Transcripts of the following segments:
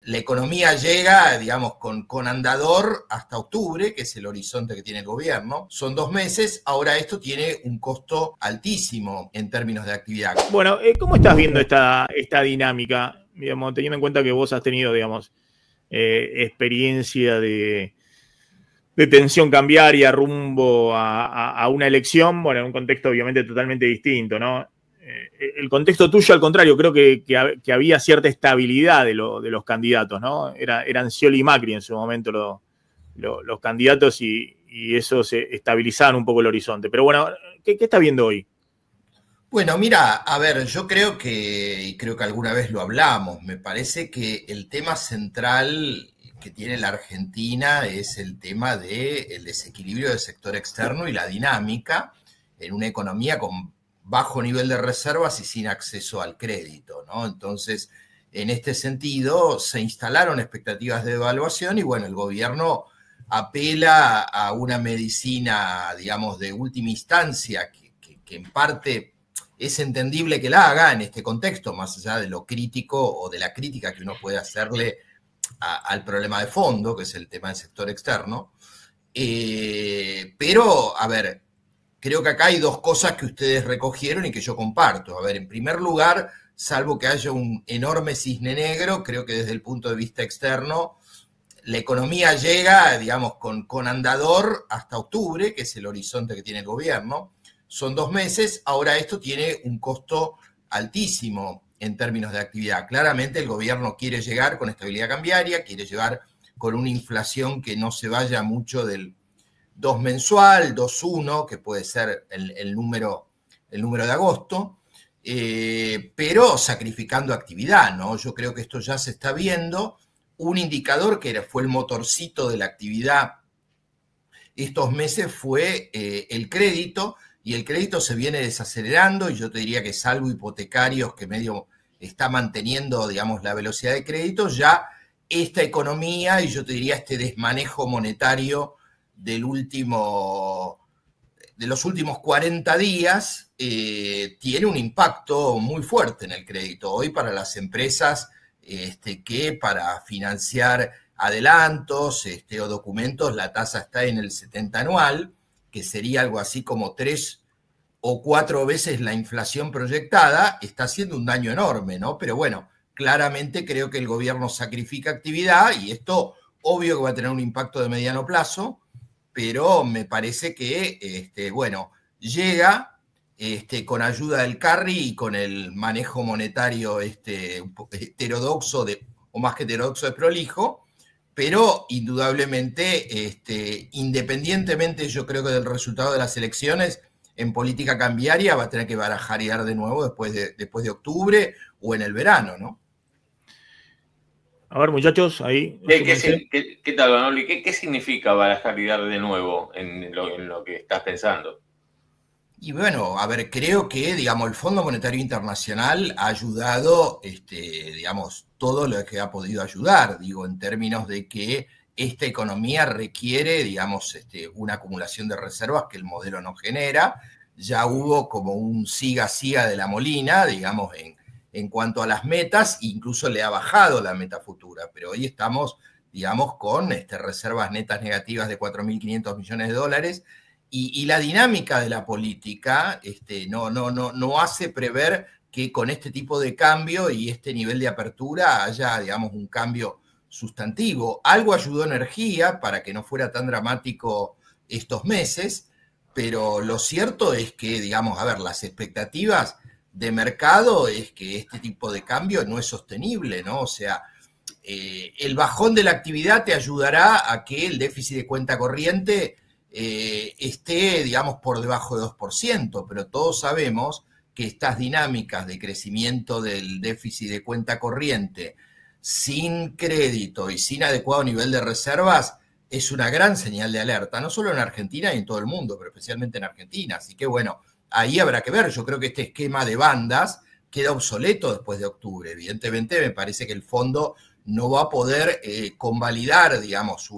la economía llega, digamos, con andador hasta octubre, que es el horizonte que tiene el gobierno. Son 2 meses, ahora esto tiene un costo altísimo en términos de actividad. Bueno, ¿cómo estás viendo esta dinámica? Digamos, teniendo en cuenta que vos has tenido, digamos, experiencia de tensión cambiaria rumbo a una elección, bueno, en un contexto obviamente totalmente distinto, ¿no? El contexto tuyo, al contrario, creo que había cierta estabilidad de los candidatos, ¿no? Eran Scioli y Macri en su momento los candidatos y eso se estabilizaban un poco el horizonte. Pero bueno, ¿qué está viendo hoy? Bueno, mira, a ver, yo creo y creo que alguna vez lo hablamos, me parece que el tema central que tiene la Argentina es el tema del desequilibrio del sector externo y la dinámica en una economía con bajo nivel de reservas y sin acceso al crédito, ¿no? Entonces, en este sentido, se instalaron expectativas de devaluación y bueno, el gobierno apela a una medicina, digamos, de última instancia que en parte es entendible que la haga en este contexto, más allá de lo crítico o de la crítica que uno puede hacerle al problema de fondo, que es el tema del sector externo. Pero, a ver, creo que acá hay 2 cosas que ustedes recogieron y que yo comparto. A ver, en primer lugar, salvo que haya un enorme cisne negro, creo que desde el punto de vista externo, la economía llega, digamos, con andador hasta octubre, que es el horizonte que tiene el gobierno. Son 2 meses, ahora esto tiene un costo altísimo en términos de actividad. Claramente el gobierno quiere llegar con estabilidad cambiaria, quiere llegar con una inflación que no se vaya mucho del 2 mensual, 2,1, que puede ser el número de agosto, pero sacrificando actividad, ¿no? Yo creo que esto ya se está viendo. Un indicador que fue el motorcito de la actividad estos meses fue el crédito, y el crédito se viene desacelerando, y yo te diría que salvo hipotecarios que medio está manteniendo, digamos, la velocidad de crédito, ya esta economía, y yo te diría este desmanejo monetario de los últimos 40 días, tiene un impacto muy fuerte en el crédito. Hoy para las empresas que para financiar adelantos o documentos, la tasa está en el 70 anual, que sería algo así como 3 o 4 veces la inflación proyectada. Está haciendo un daño enorme, ¿no? Pero bueno, claramente creo que el gobierno sacrifica actividad y esto obvio que va a tener un impacto de mediano plazo, pero me parece que, bueno, llega con ayuda del carry y con el manejo monetario heterodoxo, o más que heterodoxo, de prolijo, pero indudablemente, independientemente yo creo que del resultado de las elecciones, en política cambiaria va a tener que barajarear de nuevo después de octubre o en el verano, ¿no? A ver, muchachos, ahí. ¿Qué tal, Manoli? ¿Qué significa barajarear de nuevo en lo que estás pensando? Y bueno, a ver, creo que, digamos, el Fondo Monetario Internacional ha ayudado, digamos, todo lo que ha podido ayudar, digo, en términos de que esta economía requiere, digamos, una acumulación de reservas que el modelo no genera. Ya hubo como un siga-siga de la Molina, digamos, en cuanto a las metas, incluso le ha bajado la meta futura, pero hoy estamos, digamos, con reservas netas negativas de 4.500 millones de dólares, y la dinámica de la política no hace prever que con este tipo de cambio y este nivel de apertura haya, digamos, un cambio sustantivo. Algo ayudó energía para que no fuera tan dramático estos meses, pero lo cierto es que, digamos, a ver, las expectativas de mercado es que este tipo de cambio no es sostenible, ¿no? O sea, el bajón de la actividad te ayudará a que el déficit de cuenta corriente esté, digamos, por debajo de 2%, pero todos sabemos que estas dinámicas de crecimiento del déficit de cuenta corriente sin crédito y sin adecuado nivel de reservas es una gran señal de alerta, no solo en Argentina y en todo el mundo, pero especialmente en Argentina. Así que bueno, ahí habrá que ver. Yo creo que este esquema de bandas queda obsoleto después de octubre. Evidentemente me parece que el fondo no va a poder convalidar, digamos,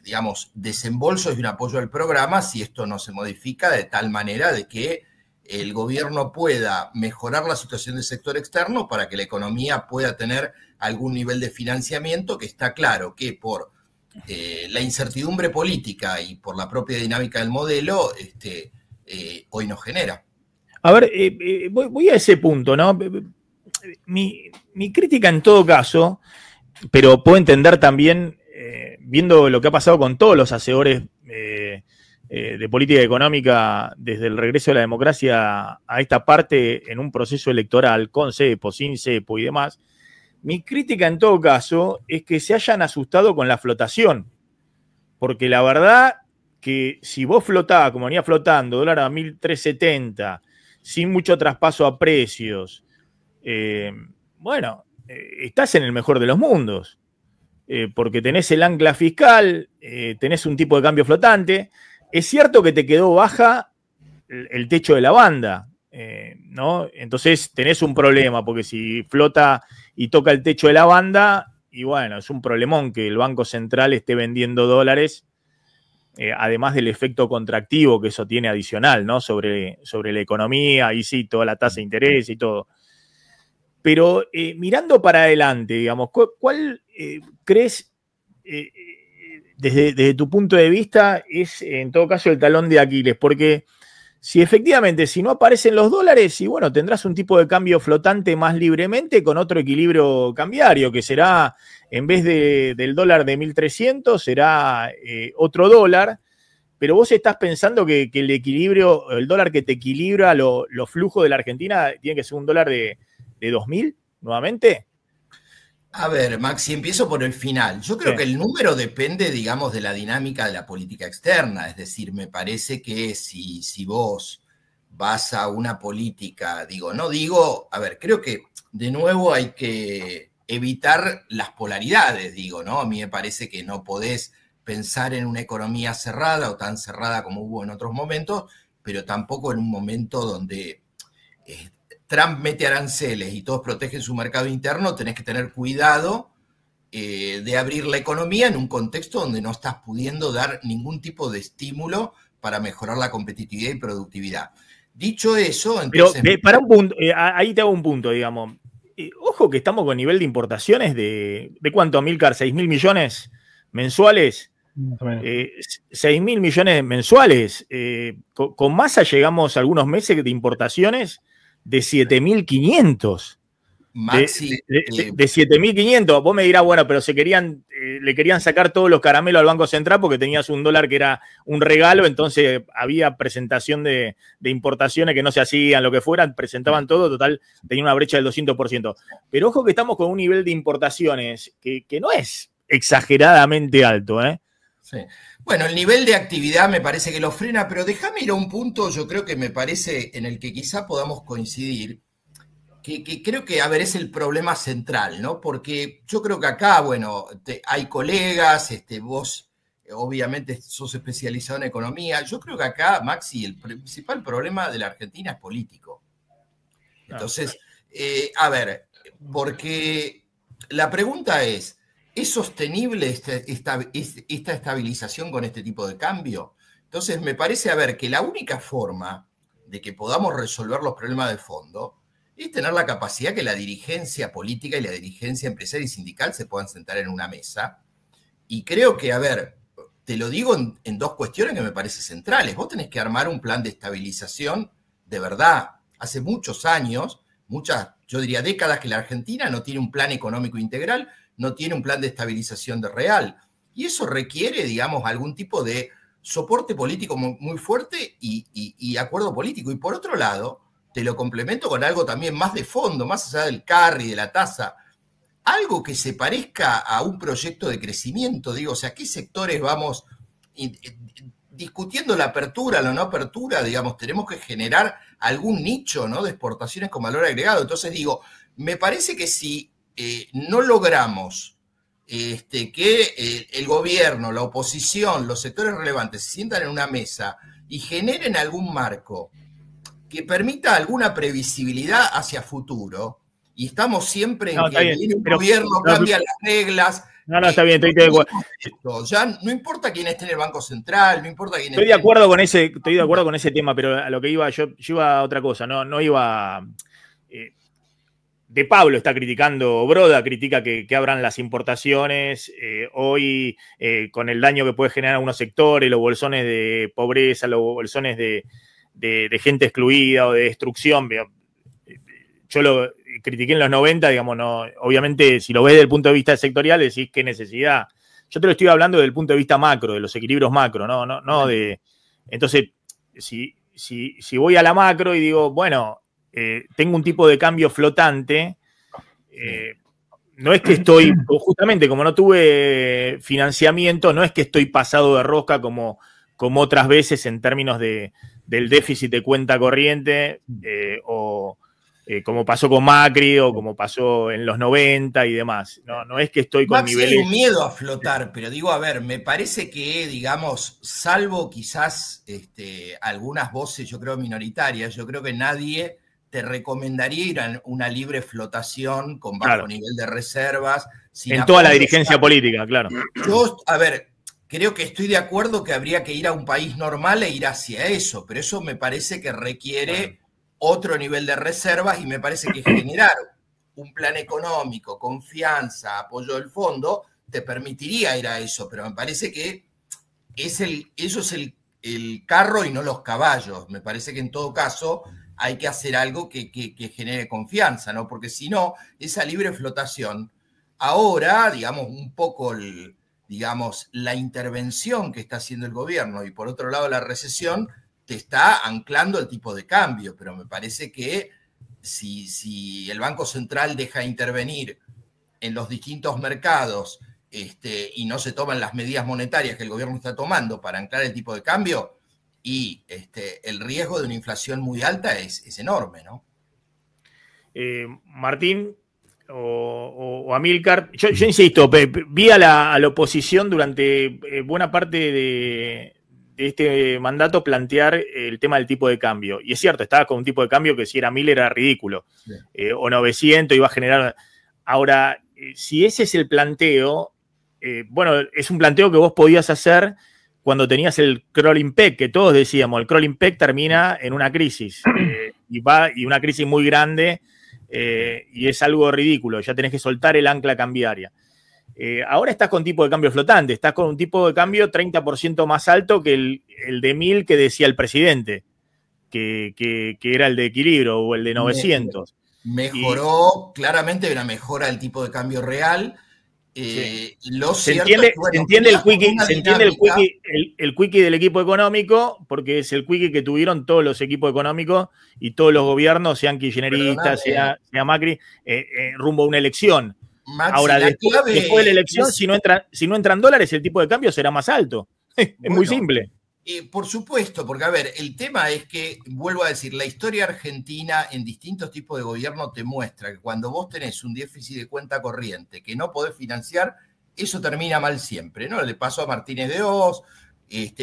digamos, desembolsos y un apoyo al programa si esto no se modifica de tal manera de que el gobierno pueda mejorar la situación del sector externo para que la economía pueda tener algún nivel de financiamiento, que está claro que por la incertidumbre política y por la propia dinámica del modelo, hoy nos genera. A ver, voy a ese punto, ¿no? Mi crítica en todo caso, pero puedo entender también, viendo lo que ha pasado con todos los hacedores de política económica desde el regreso de la democracia a esta parte en un proceso electoral, con cepo, sin cepo y demás, mi crítica en todo caso es que se hayan asustado con la flotación, porque la verdad que si vos flotás, como venía flotando, dólar a 1.370, sin mucho traspaso a precios, estás en el mejor de los mundos, porque tenés el ancla fiscal, tenés un tipo de cambio flotante. Es cierto que te quedó baja el techo de la banda, ¿no? Entonces tenés un problema, porque si flota y toca el techo de la banda, y bueno, es un problemón que el Banco Central esté vendiendo dólares, además del efecto contractivo que eso tiene adicional, ¿no? Sobre la economía, y sí, toda la tasa de interés y todo. Pero mirando para adelante, digamos, ¿cuál crees, desde tu punto de vista, es en todo caso el talón de Aquiles? Porque si efectivamente, si no aparecen los dólares, y bueno, tendrás un tipo de cambio flotante más libremente con otro equilibrio cambiario, que será, en vez del dólar de 1.300, será otro dólar, pero vos estás pensando que el equilibrio, el dólar que te equilibra los flujos de la Argentina, tiene que ser un dólar de 2.000 nuevamente. A ver, Maxi, empiezo por el final. Yo creo que el número depende, digamos, de la dinámica de la política externa. Es decir, me parece que si vos vas a una política, a ver, creo que de nuevo hay que evitar las polaridades, ¿no? A mí me parece que no podés pensar en una economía cerrada o tan cerrada como hubo en otros momentos, pero tampoco en un momento donde Trump mete aranceles y todos protegen su mercado interno. Tenés que tener cuidado de abrir la economía en un contexto donde no estás pudiendo dar ningún tipo de estímulo para mejorar la competitividad y productividad. Dicho eso, entonces... Pero para un punto, ahí te hago un punto, digamos. Ojo que estamos con nivel de importaciones ¿de cuánto, Amílcar? ¿6.000 millones mensuales? 6.000 millones mensuales. Con Massa llegamos a algunos meses de importaciones de 7.500. Maxi, de 7.500. Vos me dirás, bueno, pero le querían sacar todos los caramelos al Banco Central porque tenías un dólar que era un regalo, entonces había presentación de importaciones que no se hacían, lo que fueran, presentaban todo, total, tenía una brecha del 200%. Pero ojo que estamos con un nivel de importaciones que no es exageradamente alto, ¿eh? Sí. Bueno, el nivel de actividad me parece que lo frena, pero déjame ir a un punto, yo creo que me parece en el que quizá podamos coincidir, que creo que, a ver, es el problema central, ¿no? Porque yo creo que acá, bueno, hay colegas, vos obviamente sos especializado en economía. Yo creo que acá, Maxi, el principal problema de la Argentina es político. Entonces, a ver, porque la pregunta es sostenible esta estabilización con este tipo de cambio? Entonces, me parece, a ver, que la única forma de que podamos resolver los problemas de fondo es tener la capacidad que la dirigencia política y la dirigencia empresarial y sindical se puedan sentar en una mesa. Y creo que, a ver, te lo digo en dos cuestiones que me parecen centrales. Vos tenés que armar un plan de estabilización de verdad. Hace muchos años, yo diría décadas, que la Argentina no tiene un plan económico integral, no tiene un plan de estabilización de real. Y eso requiere, digamos, algún tipo de soporte político muy fuerte y acuerdo político. Y por otro lado, te lo complemento con algo también más de fondo, más allá del carry, de la tasa, algo que se parezca a un proyecto de crecimiento, o sea, ¿qué sectores vamos discutiendo la apertura, la no apertura? Digamos, tenemos que generar algún nicho, ¿no?, de exportaciones con valor agregado. Entonces me parece que si no logramos que el gobierno, la oposición, los sectores relevantes se sientan en una mesa y generen algún marco que permita alguna previsibilidad hacia futuro, y estamos siempre en que viene un gobierno, cambia las reglas, No, está bien, estoy de acuerdo. Ya no importa quién esté en el Banco Central, no importa quién Estoy de acuerdo con ese tema, pero a lo que iba, yo iba a otra cosa, no iba. De Pablo está criticando, Broda critica que abran las importaciones, hoy con el daño que puede generar algunos sectores, los bolsones de pobreza, los bolsones de gente excluida o de destrucción. Yo lo critiqué en los 90, digamos, no, obviamente si lo ves desde el punto de vista sectorial decís qué necesidad. Yo te lo estoy hablando desde el punto de vista macro, de los equilibrios macro, no de... Entonces, si voy a la macro y digo, bueno, tengo un tipo de cambio flotante, no es que estoy, justamente como no tuve financiamiento, no es que estoy pasado de rosca como otras veces en términos del déficit de cuenta corriente, o como pasó con Macri o como pasó en los 90 y demás. No es que estoy con Maxi, niveles... hay un miedo a flotar, pero digo, a ver, me parece que, digamos, salvo quizás algunas voces, yo creo, minoritarias, yo creo que nadie te recomendaría ir a una libre flotación con bajo nivel de reservas. En toda la dirigencia política, claro. Yo, a ver, creo que estoy de acuerdo que habría que ir a un país normal e ir hacia eso, pero eso me parece que requiere otro nivel de reservas y me parece que generar un plan económico, confianza, apoyo del fondo, te permitiría ir a eso, pero me parece que eso es el carro y no los caballos. Me parece que en todo caso hay que hacer algo que genere confianza, ¿no? Porque si no, esa libre flotación, ahora, digamos, un poco la intervención que está haciendo el gobierno y por otro lado la recesión, te está anclando el tipo de cambio, pero me parece que si el Banco Central deja de intervenir en los distintos mercados y no se toman las medidas monetarias que el gobierno está tomando para anclar el tipo de cambio, y el riesgo de una inflación muy alta es enorme, ¿no? Martín o Amílcar, yo insisto, vi a la oposición durante buena parte de este mandato plantear el tema del tipo de cambio. Y es cierto, estaba con un tipo de cambio que si era 1000 era ridículo. Sí. O 900 iba a generar... Ahora, si ese es el planteo, bueno, es un planteo que vos podías hacer cuando tenías el crawling peg, que todos decíamos, el crawling peg termina en una crisis. Y una crisis muy grande, y es algo ridículo. Ya tenés que soltar el ancla cambiaria. Ahora estás con tipo de cambio flotante, estás con un tipo de cambio 30% más alto que el de 1000 que decía el presidente, que era el de equilibrio, o el de 900. Mejoró, claramente una mejora del tipo de cambio real. Sí. Se entiende el quickie del equipo económico, porque es el quickie que tuvieron todos los equipos económicos y todos los gobiernos, sean kirchneristas, sea Macri, rumbo a una elección. Maxi, ahora, después de la elección, si no entran dólares, el tipo de cambio será más alto. Es muy simple. Por supuesto, porque a ver, el tema es que, vuelvo a decir, la historia argentina en distintos tipos de gobierno te muestra que cuando vos tenés un déficit de cuenta corriente que no podés financiar, eso termina mal siempre, ¿no? Le pasó a Martínez de Oz,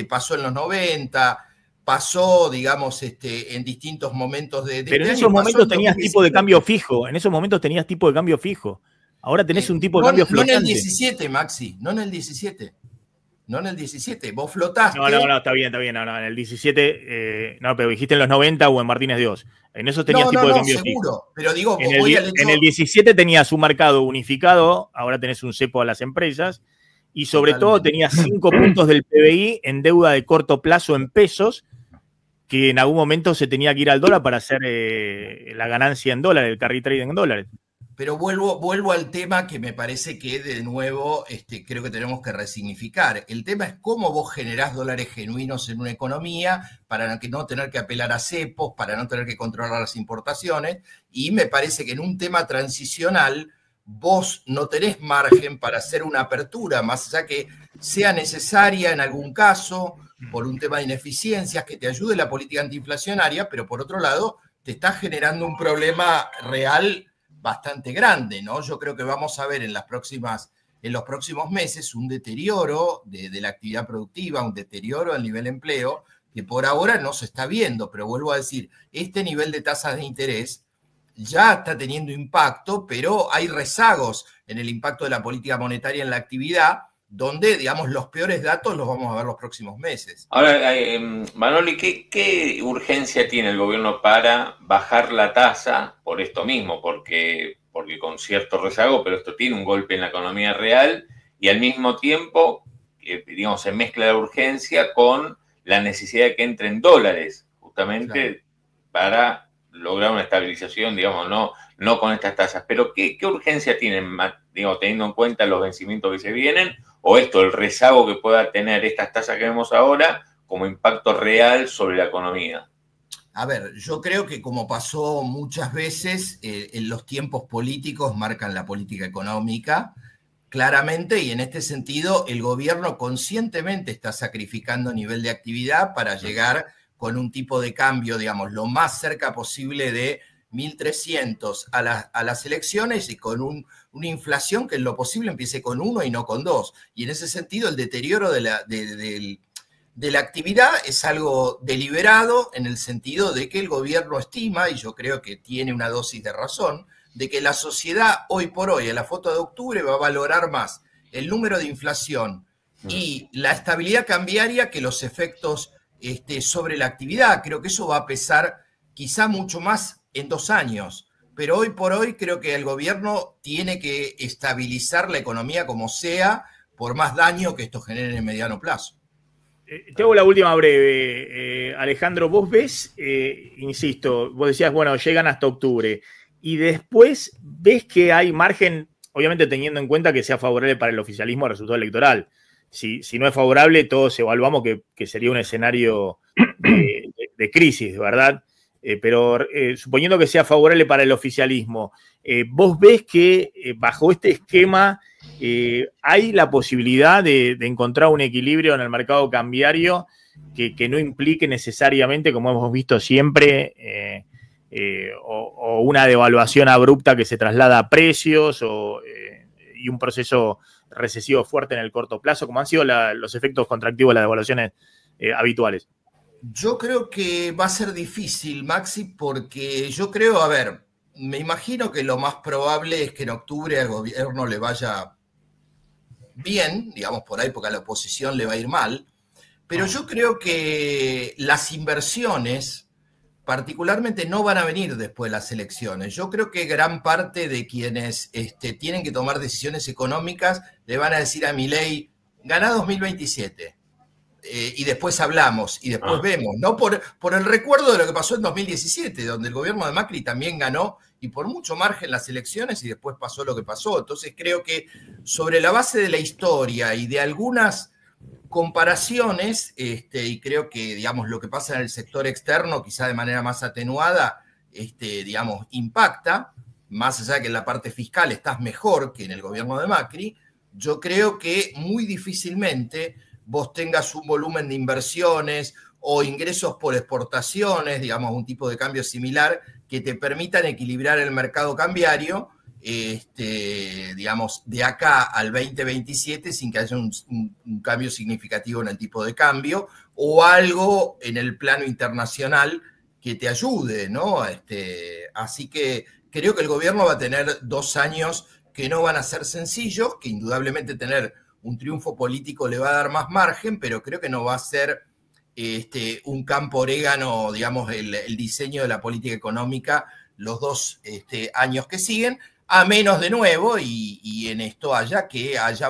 pasó en los 90, pasó, digamos, en distintos momentos de... Pero en esos momentos tenías tipo de cambio fijo, Ahora tenés un tipo de cambio flotante. No en el 17, Maxi, no en el 17. No en el 17, vos flotaste. No, está bien. No, en el 17, no, pero dijiste en los 90 o en Martínez de Oz. En eso tenías tipo de cambio seguro, fijo. Pero digo, en el 17 tenías un mercado unificado, ahora tenés un cepo a las empresas, y sobre todo tenías 5 puntos del PBI en deuda de corto plazo en pesos, que en algún momento se tenía que ir al dólar para hacer la ganancia en dólares, el carry trade en dólares. Pero vuelvo al tema que me parece que de nuevo creo que tenemos que resignificar. El tema es cómo vos generás dólares genuinos en una economía para no tener que apelar a cepos, para no tener que controlar las importaciones. Y me parece que en un tema transicional vos no tenés margen para hacer una apertura, más allá que sea necesaria en algún caso por un tema de ineficiencias, que te ayude la política antiinflacionaria, pero por otro lado te está generando un problema real bastante grande, ¿no? Yo creo que vamos a ver en los próximos meses un deterioro de la actividad productiva, un deterioro del nivel de empleo, que por ahora no se está viendo, pero vuelvo a decir, este nivel de tasas de interés ya está teniendo impacto, pero hay rezagos en el impacto de la política monetaria en la actividad, donde, digamos, los peores datos los vamos a ver los próximos meses. Ahora, Manoli, ¿qué urgencia tiene el gobierno para bajar la tasa por esto mismo? Porque con cierto rezago, pero esto tiene un golpe en la economía real y al mismo tiempo, digamos, se mezcla la urgencia con la necesidad de que entren dólares, justamente para lograr una estabilización, digamos, no con estas tasas. Pero ¿qué urgencia tienen, digamos, teniendo en cuenta los vencimientos que se vienen, o esto, el rezago que pueda tener estas tasas que vemos ahora como impacto real sobre la economía? A ver, yo creo que como pasó muchas veces, en los tiempos políticos marcan la política económica, claramente, y en este sentido el gobierno conscientemente está sacrificando nivel de actividad para llegar con un tipo de cambio, digamos, lo más cerca posible de 1.300 a las elecciones y con una inflación que en lo posible empiece con 1 y no con 2. Y en ese sentido el deterioro de la actividad es algo deliberado en el sentido de que el gobierno estima, y yo creo que tiene una dosis de razón, de que la sociedad hoy por hoy, a la foto de octubre, va a valorar más el número de inflación y la estabilidad cambiaria que los efectos sobre la actividad. Creo que eso va a pesar quizá mucho más en 2 años, pero hoy por hoy creo que el gobierno tiene que estabilizar la economía como sea, por más daño que esto genere en el mediano plazo. Te hago la última breve. Alejandro, vos ves, insisto, vos decías, bueno, llegan hasta octubre, y después ves que hay margen, obviamente teniendo en cuenta que sea favorable para el oficialismo el resultado electoral. Si no es favorable, todos evaluamos que sería un escenario de crisis, ¿verdad? Pero suponiendo que sea favorable para el oficialismo, ¿vos ves que bajo este esquema hay la posibilidad de encontrar un equilibrio en el mercado cambiario que no implique necesariamente, como hemos visto siempre, o una devaluación abrupta que se traslada a precios y un proceso recesivo fuerte en el corto plazo, como han sido los efectos contractivos de las devaluaciones habituales? Yo creo que va a ser difícil, Maxi, porque yo creo, a ver, me imagino que lo más probable es que en octubre al gobierno le vaya bien, digamos por ahí, porque a la oposición le va a ir mal, pero yo creo que las inversiones particularmente no van a venir después de las elecciones. Yo creo que gran parte de quienes tienen que tomar decisiones económicas le van a decir a Milei, ganá 2027. Y después hablamos, y después vemos, ¿no? Por el recuerdo de lo que pasó en 2017, donde el gobierno de Macri también ganó, y por mucho margen las elecciones, y después pasó lo que pasó. Entonces creo que sobre la base de la historia y de algunas comparaciones, y creo que, digamos, lo que pasa en el sector externo, quizá de manera más atenuada, digamos, impacta, más allá de que en la parte fiscal estás mejor que en el gobierno de Macri, yo creo que muy difícilmente vos tengas un volumen de inversiones o ingresos por exportaciones, digamos, un tipo de cambio similar que te permitan equilibrar el mercado cambiario, digamos, de acá al 2027 sin que haya un cambio significativo en el tipo de cambio o algo en el plano internacional que te ayude, ¿no? Así que creo que el gobierno va a tener 2 años que no van a ser sencillos, que indudablemente tener un triunfo político le va a dar más margen, pero creo que no va a ser un campo orégano, digamos, el diseño de la política económica los 2 años que siguen, a menos de nuevo, y en esto haya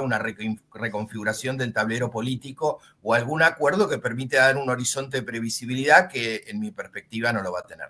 una reconfiguración del tablero político o algún acuerdo que permite dar un horizonte de previsibilidad que en mi perspectiva no lo va a tener.